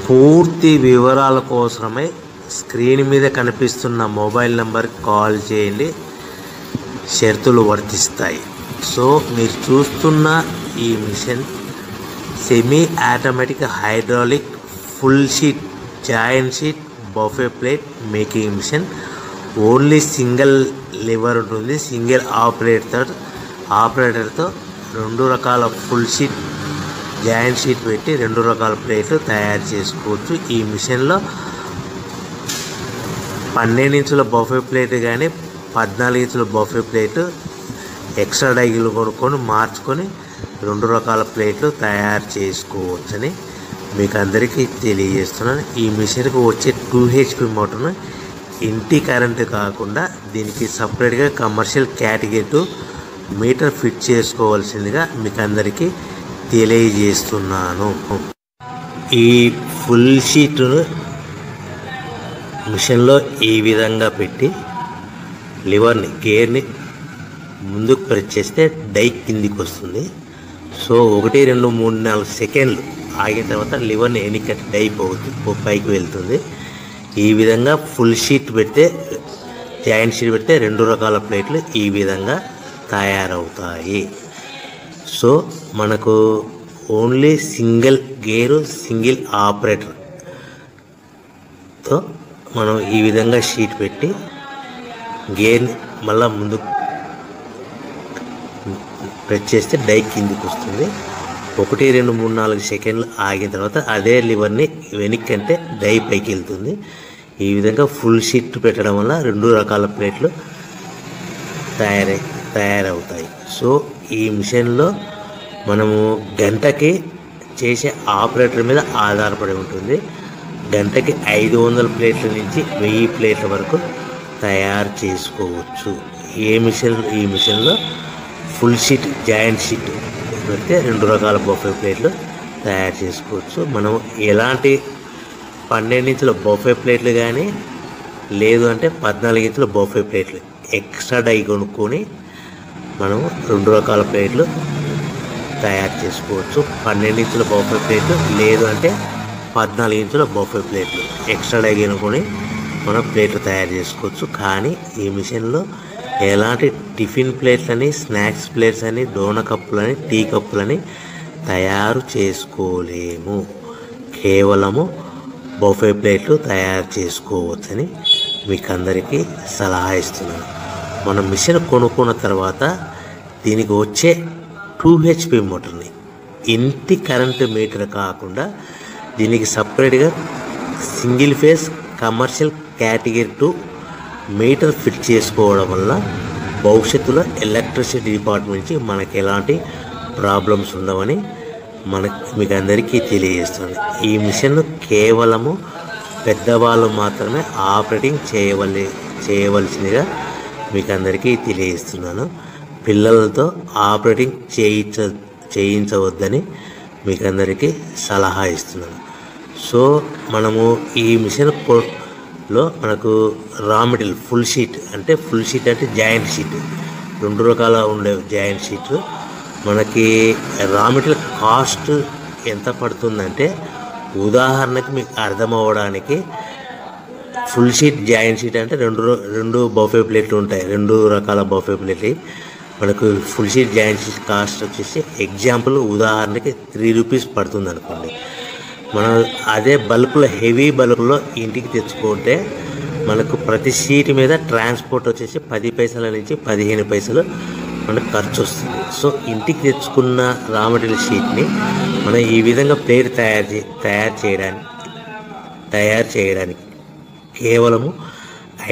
పూర్తి వివరాల కోసమై స్క్రీన్ మీద కనిపిస్తున్న మొబైల్ నంబర్కి కాల్ చేయండి. షరతులు వర్తిస్తాయి. సో మీరు చూస్తున్న ఈ machine semi automatic hydraulic full sheet joint sheet buffet plate making machine. Only single lever ఉంటుంది. సింగిల్ ఆపరేటర్తో 2 రకాల ఫుల్ షీట్ జాయింట్ షీట్ పెట్టి 2 రకాల ప్లేట్లు తయారు చేసుకోవచ్చు. ఈ మిషన్లో 12 ఇంచుల బఫే ప్లేట్ కానీ 14 ఇంచుల బఫే ప్లేటు ఎక్స్ట్రా డైలు కొనుక్కొని మార్చుకొని 2 రకాల ప్లేట్లు తయారు చేసుకోవచ్చని మీకు అందరికీ తెలియజేస్తున్నాను. ఈ మిషన్కి వచ్చే 2 HP మోటార్ను ఇంటి కరెంటు కాకుండా దీనికి సపరేట్గా కమర్షియల్ కేటగిరీ 2 మీటర్ ఫిట్ చేసుకోవాల్సిందిగా మీకు అందరికీ తెలియజేస్తున్నాను. ఈ ఫుల్ షీట్ను మిషన్లో ఈ విధంగా పెట్టి లివర్ని గేర్ని ముందుకు ప్రెస్ చేస్తే డై కిందికి వస్తుంది. సో 1 2 3 4 సెకండ్లు ఆగిన తర్వాత లివర్ని ఎన్నికట్టి డై పైకి వెళ్తుంది. ఈ విధంగా ఫుల్ షీట్ పెడితే జాయింట్ షీట్ పెడితే 2 రకాల ప్లేట్లు ఈ విధంగా తయారవుతాయి. సో మనకు ఓన్లీ సింగిల్ గేరు సింగిల్ ఆపరేటర్తో మనం ఈ విధంగా షీట్ పెట్టి గేర్ని మళ్ళీ ముందుకు ప్రెస్ చేస్తే డై కిందికి వస్తుంది. 1 2 3 4 సెకండ్లు ఆగిన తర్వాత అదే లివర్ని వెనక్కి అంటే డై పైకి వెళ్తుంది. ఈ విధంగా ఫుల్ షీట్ పెట్టడం వల్ల 2 రకాల ప్లేట్లు తయారవుతాయి. సో ఈ మిషన్లో మనము గంటకి చేసే ఆపరేటర్ మీద ఆధారపడి ఉంటుంది. గంటకి 500 ప్లేట్ల నుంచి 1000 ప్లేట్ల వరకు తయారు చేసుకోవచ్చు. ఈ మిషన్లో ఫుల్ షీట్ జాయింట్ షీట్ పెడితే 2 రకాల బఫే ప్లేట్లు తయారు చేసుకోవచ్చు. మనం ఎలాంటి 12 ఇంచుల బఫే ప్లేట్లు కానీ లేదు అంటే 14 ఇంచుల బఫే ప్లేట్లు ఎక్స్ట్రా డై కొనుక్కొని మనం 2 రకాల ప్లేట్లు తయారు చేసుకోవచ్చు. 12 ఇంచుల బఫే ప్లేట్లు లేదు అంటే 14 ఇంచుల బఫే ప్లేట్లు ఎక్స్ట్రా డై కొనుక్కొని మనం ప్లేట్లు తయారు చేసుకోవచ్చు. కానీ ఈ మిషన్లో ఎలాంటి టిఫిన్ ప్లేట్లని స్నాక్స్ ప్లేట్స్ అని డోనా కప్పులని టీ కప్పులని తయారు చేసుకోలేము. కేవలము బఫే ప్లేట్లు తయారు చేసుకోవచ్చని మీకు అందరికీ సలహా ఇస్తున్నాను. మనం మిషన్ కొనుక్కున్న తర్వాత దీనికి వచ్చే 2 HP మోటార్ని ఇంటి కరెంటు మీటర్ కాకుండా దీనికి సపరేట్గా single phase commercial category 2 metre fit చేసుకోవడం వల్ల భవిష్యత్తులో ఎలక్ట్రిసిటీ డిపార్ట్మెంట్ నుంచి మనకి ఎలాంటి ప్రాబ్లమ్స్ ఉండవని మీకు అందరికీ తెలియజేస్తుంది. ఈ మిషన్ కేవలము పెద్దవాళ్ళు మాత్రమే ఆపరేటింగ్ చేయవలసిందిగా మీకు అందరికీ తెలియజేస్తున్నాను. పిల్లలతో ఆపరేటింగ్ చేయించవద్దని మీకు అందరికీ సలహా ఇస్తున్నాను. సో మనము ఈ మిషన్లో మనకు రా మెటీరియల్ ఫుల్ షీట్ అంటే జాయింట్ షీట్ 2 రకాల ఉండే జాయింట్ షీట్ మనకి రా మెటీరియల్ కాస్ట్ ఎంత పడుతుందంటే ఉదాహరణకి మీకు అర్థమవ్వడానికి ఫుల్ షీట్ జాయింట్ షీట్ అంటే 2 బఫే ప్లేట్లు ఉంటాయి. 2 రకాల బఫే ప్లేట్లు మనకు full sheet joint sheet cost వచ్చేసి ఎగ్జాంపుల్ ఉదాహరణకి 3 రూపీస్ పడుతుంది అనుకోండి. మనం అదే బల్క్లో హెవీ బల్క్లో ఇంటికి తెచ్చుకుంటే మనకు ప్రతి షీట్ మీద ట్రాన్స్పోర్ట్ వచ్చేసి 10 పైసల నుంచి 15 పైసలు మనకు ఖర్చు వస్తుంది. సో ఇంటికి తెచ్చుకున్న రా మెటీరియల్ షీట్ని మనం ఈ విధంగా ప్లేట్ తయారు చేయడానికి కేవలము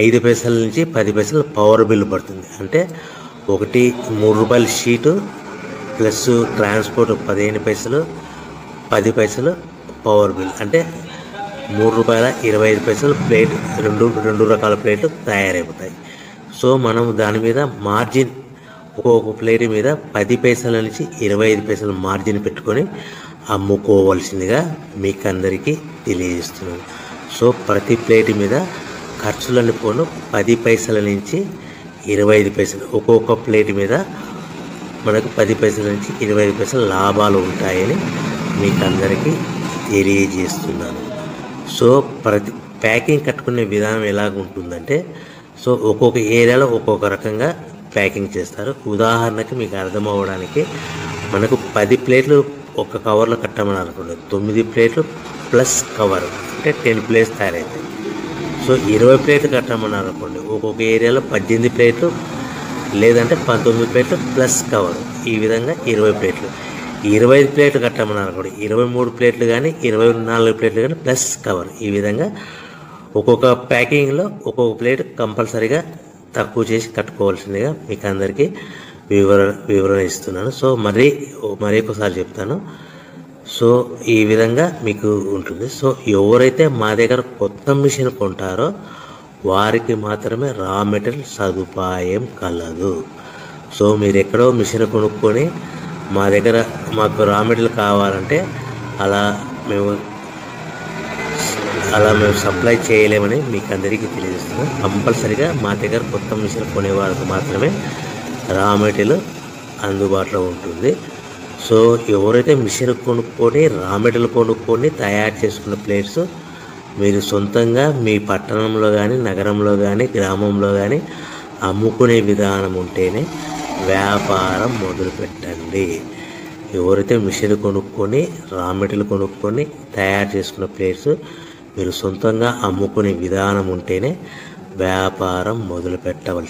5 పైసల నుంచి 10 పైసలు పవర్ బిల్లు పడుతుంది. అంటే 3 రూపాయల షీటు ప్లస్ ట్రాన్స్పోర్ట్ 15 పైసలు 10 పైసలు పవర్ బిల్ అంటే 3 రూపాయల 25 పైసలు ప్లేట్ 2 రకాల ప్లేట్లు తయారైపోతాయి. సో మనం దాని మీద మార్జిన్ ఒక్కొక్క ప్లేట్ మీద 10 పైసల నుంచి 25 పైసలు మార్జిన్ పెట్టుకొని అమ్ముకోవాల్సిందిగా మీకు అందరికీ తెలియజేస్తున్నాను. సో ప్రతి ప్లేట్ మీద ఖర్చులను పోను 10 పైసల నుంచి 25 పైసలు ఒక్కొక్క ప్లేట్ మీద మనకు 10 పైసల నుంచి 25 పైసలు లాభాలు ఉంటాయని మీకు అందరికీ తెలియజేస్తున్నాను. సో ప్రతి ప్యాకింగ్ కట్టుకునే విధానం ఎలాగ ఉంటుందంటే, సో ఒక్కొక్క ఏరియాలో ఒక్కొక్క రకంగా ప్యాకింగ్ చేస్తారు. ఉదాహరణకి మీకు అర్థం అవ్వడానికి, మనకు 10 ప్లేట్లు ఒక కవర్లో కట్టమని అనుకోండి, 9 ప్లేట్లు ప్లస్ కవర్ అంటే 10 ప్లేట్స్ తయారవుతాయి. సో 20 ప్లేట్లు కట్టమన్నారు అనుకోండి, ఒక్కొక్క ఏరియాలో 18 ప్లేట్లు లేదంటే 19 ప్లేట్లు ప్లస్ కవర్, ఈ విధంగా 20 ప్లేట్లు. 25 ప్లేట్లు కట్టమన్నారు అనుకోండి, 23 ప్లేట్లు కానీ 24 ప్లేట్లు కానీ ప్లస్ కవర్, ఈ విధంగా ఒక్కొక్క ప్యాకింగ్లో ఒక్కొక్క ప్లేట్ కంపల్సరీగా తక్కువ చేసి కట్టుకోవాల్సిందిగా మీకు అందరికీ వివరణ ఇస్తున్నాను. సో మరి ఒకసారి చెప్తాను. సో ఈ విధంగా మీకు ఉంటుంది. సో ఎవరైతే మా దగ్గర కొత్త మిషన్ కొంటారో వారికి మాత్రమే రా మెటీరియల్ సదుపాయం కలదు. సో మీరు ఎక్కడో మిషన్ కొనుక్కొని మా దగ్గర మాకు రా మెటీరియల్ కావాలంటే అలా మేము సప్లై చేయలేమని మీకు అందరికీ తెలియజేస్తున్నాం. కంపల్సరిగా మా దగ్గర కొత్త మిషన్ కొనేవారికి మాత్రమే రా మెటీరియల్ అందుబాటులో ఉంటుంది. సో ఎవరైతే మిషన్ కొనుక్కొని రా మెటీరియల్ కొనుక్కొని తయారు చేసుకున్న ప్లేట్స్ మీరు సొంతంగా మీ పట్టణంలో కానీ నగరంలో కానీ గ్రామంలో కానీ అమ్ముకునే విధానం ఉంటేనే వ్యాపారం మొదలుపెట్టండి. ఎవరైతే మిషన్ కొనుక్కొని రా మెటీరియల్ కొనుక్కొని తయారు చేసుకున్న ప్లేట్స్ మీరు సొంతంగా అమ్ముకునే విధానం ఉంటేనే వ్యాపారం మొదలు పెట్టవలసి